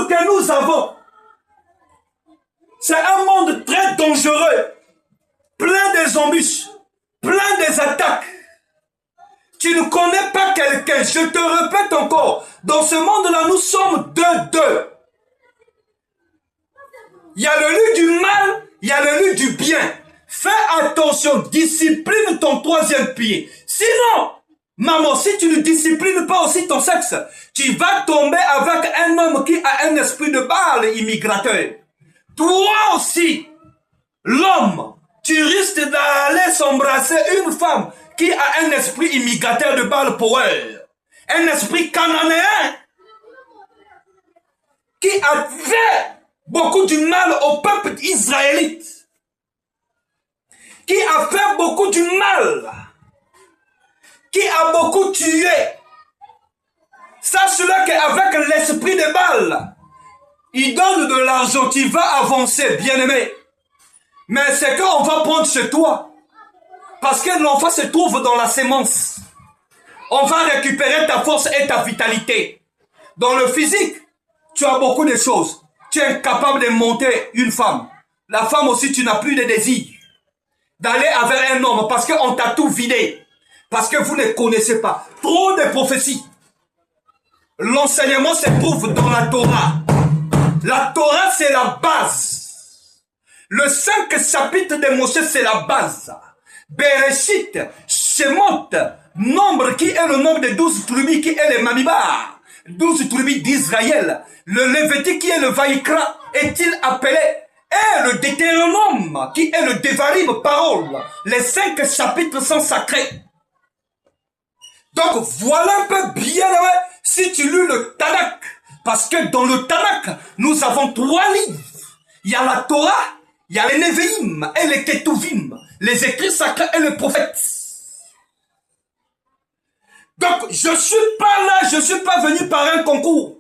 que nous avons, c'est un monde très dangereux, plein des embûches, plein des attaques. Tu ne connais pas quelqu'un, je te répète encore, dans ce monde-là, nous sommes deux. Il y a le lieu du mal, il y a le lieu du bien. Fais attention, discipline ton troisième pied. Sinon, maman, si tu ne disciplines pas aussi ton sexe, tu vas tomber avec un homme qui a un esprit de balle immigrateur. Toi aussi, l'homme, tu risques d'aller s'embrasser une femme qui a un esprit immigrateur de balle power. Un esprit cananéen qui a fait beaucoup du mal au peuple israélite, qui a fait beaucoup du mal, qui a beaucoup tué. Sache-le qu'avec l'esprit de Baal, il donne de l'argent, tu vas avancer, bien-aimé. Mais c'est qu'on va prendre chez toi, parce que l'enfant se trouve dans la sémence. On va récupérer ta force et ta vitalité. Dans le physique, tu as beaucoup de choses. Tu es incapable de monter une femme. La femme aussi, tu n'as plus de désir d'aller avec un homme parce qu'on t'a tout vidé. Parce que vous ne connaissez pas. Trop de prophéties. L'enseignement se trouve dans la Torah. La Torah, c'est la base. Le 5 chapitre de Moïse, c'est la base. Bereshit, Shemot, nombre qui est le nombre de 12 tribus qui est le Mamibah. 12 tribus d'Israël. Le Lévitique qui est le Vaïkra est-il appelé? Et le Deutéronome qui est le Devarim, parole. Les 5 chapitres sont sacrés. Donc voilà un peu bien si tu lis le Tanakh. Parce que dans le Tanakh, nous avons 3 livres. Il y a la Torah, il y a les Nevi'im et les Ketuvim. Les écrits sacrés et les prophètes. Donc je suis pas là, je suis pas venu par un concours.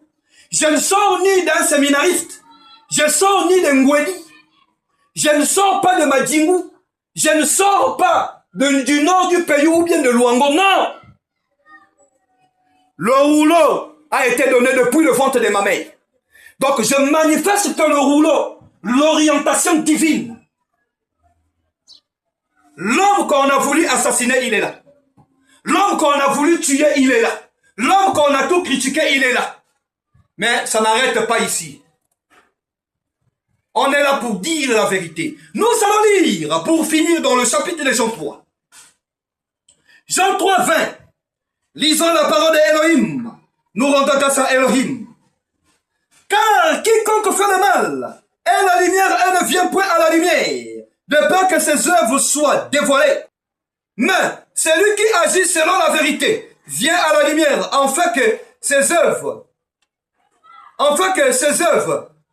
Je ne sors ni d'un séminariste. Je ne sors ni d'un Ngwedi. Je ne sors pas de Madjingou. Je ne sors pas du nord du pays ou bien de Luango. Non. Le rouleau a été donné depuis le ventre de ma mère. Donc je manifeste que le rouleau, l'orientation divine. L'homme qu'on a voulu assassiner, il est là. L'homme qu'on a voulu tuer, il est là. L'homme qu'on a tout critiqué, il est là. Mais ça n'arrête pas ici. On est là pour dire la vérité. Nous allons lire, pour finir dans le chapitre de Jean 3. Jean 3, 20. Lisons la parole d'Elohim. Nous rendons grâce à Elohim. Car quiconque fait le mal est la lumière et ne vient point à la lumière, de peur que ses œuvres soient dévoilées. Mais celui qui agit selon la vérité vient à la lumière, afin que ses œuvres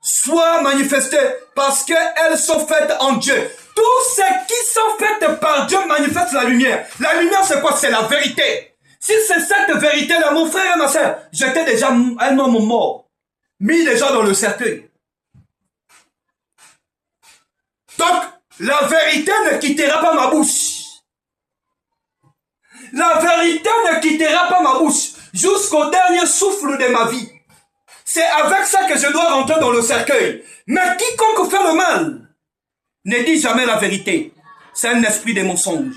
soient manifestées, parce qu'elles sont faites en Dieu. Tous ceux qui sont faites par Dieu manifestent la lumière. La lumière, c'est quoi? C'est la vérité. Si c'est cette vérité-là, mon frère et ma soeur, j'étais déjà un homme mort, mis déjà dans le cercueil. Donc, la vérité ne quittera pas ma bouche. La vérité ne quittera pas ma bouche jusqu'au dernier souffle de ma vie. C'est avec ça que je dois rentrer dans le cercueil. Mais quiconque fait le mal ne dit jamais la vérité. C'est un esprit de mensonge.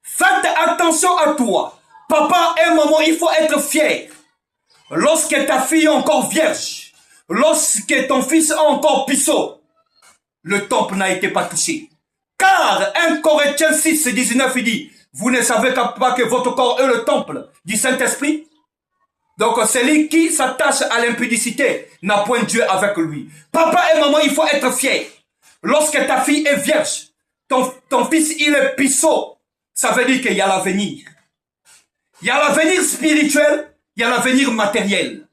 Faites attention à toi. Papa et maman, il faut être fier. Lorsque ta fille est encore vierge, lorsque ton fils est encore pisseau, le temple n'a été pas touché. Car 1 Corinthiens 6, 19, il dit, vous ne savez pas que votre corps est le temple du Saint-Esprit? Donc celui qui s'attache à l'impudicité n'a point Dieu avec lui. Papa et maman, il faut être fier. Lorsque ta fille est vierge, ton fils il est pisseau, ça veut dire qu'il y a l'avenir. Il y a l'avenir spirituel, il y a l'avenir matériel.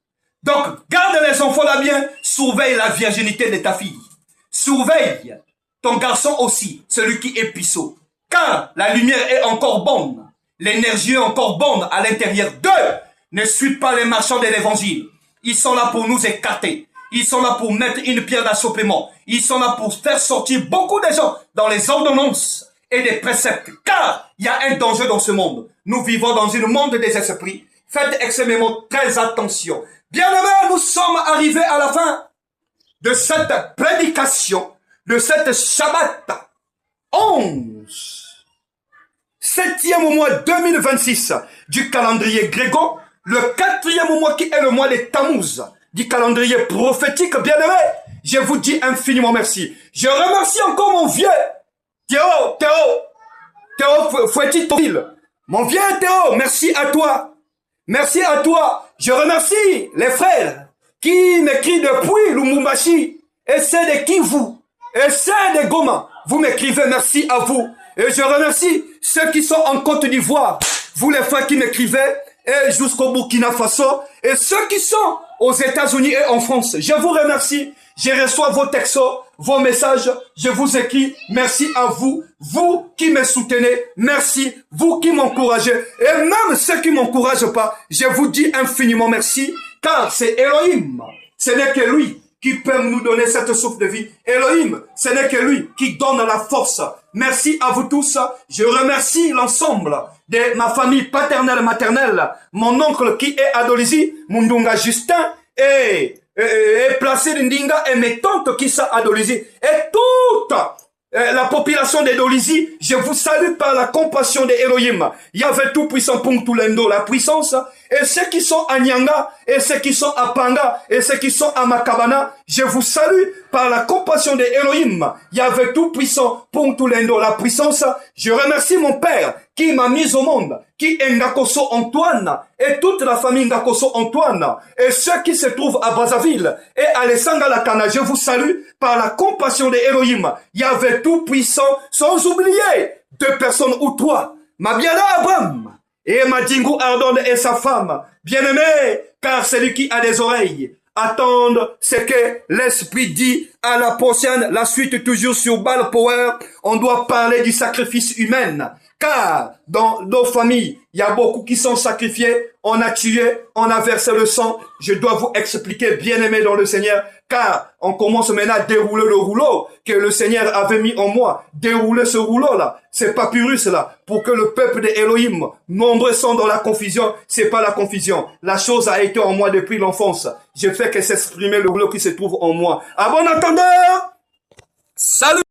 Donc, garde les enfants là bien, surveille la virginité de ta fille. Surveille ton garçon aussi, celui qui est pisseau. Car la lumière est encore bonne, l'énergie est encore bonne à l'intérieur d'eux. Ne suis pas les marchands de l'évangile. Ils sont là pour nous écarter. Ils sont là pour mettre une pierre d'achoppement. Ils sont là pour faire sortir beaucoup de gens dans les ordonnances et des préceptes. Car il y a un danger dans ce monde. Nous vivons dans un monde des esprits. Faites extrêmement très attention. Bien aimés, nous sommes arrivés à la fin de cette prédication, de cette Shabbat 11, 7e mois 2026 du calendrier grégo, le 4e mois qui est le mois des Tammuz du calendrier prophétique, bien-aimé. Je vous dis infiniment merci. Je remercie encore mon vieux Théo Fouetti-Toville. Mon vieux Théo, merci à toi. Merci à toi. Je remercie les frères qui m'écrivent depuis Lumumbashi et c'est de Kivu et c'est de Goma. Vous m'écrivez, merci à vous. Et je remercie ceux qui sont en Côte d'Ivoire, vous les frères qui m'écrivez, et jusqu'au Burkina Faso, et ceux qui sont aux États-Unis et en France. Je vous remercie. Je reçois vos textos, vos messages. Je vous écris. Merci à vous. Vous qui me soutenez. Merci. Vous qui m'encouragez. Et même ceux qui m'encouragent pas, je vous dis infiniment merci. Car c'est Elohim. Ce n'est que lui qui peut nous donner cette souffle de vie. Elohim, ce n'est que lui qui donne la force. Merci à vous tous. Je remercie l'ensemble de ma famille paternelle et maternelle. Mon oncle qui est à Dolisie, Mundunga Justin, et placé d'Indinga, et mes tantes qui sont à Dolisie. Et toute la population de Dolisie, je vous salue par la compassion de Elohim. Il y avait tout puissant pour Tulendo, la puissance. Et ceux qui sont à Nyanga, et ceux qui sont à Panga, et ceux qui sont à Makabana, je vous salue par la compassion de Elohim. Il y avait tout puissant pour Tulendo, la puissance. Je remercie mon père qui m'a mis au monde, qui est Ngakoso Antoine, et toute la famille Ngakoso Antoine, et ceux qui se trouvent à Brazzaville, et à Lesanga-Lakana, je vous salue par la compassion de Elohim. Il y avait tout puissant, sans oublier 2 personnes ou 3. Mabiala Abraham, et Madingu Ardon et sa femme, bien-aimé, car celui qui a des oreilles, attendre ce que l'Esprit dit à la prochaine, la suite toujours sur Baal Power, on doit parler du sacrifice humain. Car dans nos familles, il y a beaucoup qui sont sacrifiés, on a tué, on a versé le sang. Je dois vous expliquer, bien-aimé dans le Seigneur, car on commence maintenant à dérouler le rouleau que le Seigneur avait mis en moi. Dérouler ce rouleau-là, c'est papyrus-là, pour que le peuple de Elohim, nombreux sont dans la confusion, c'est pas la confusion. La chose a été en moi depuis l'enfance. Je fais que s'exprimer le rouleau qui se trouve en moi. À bon entendeur, salut!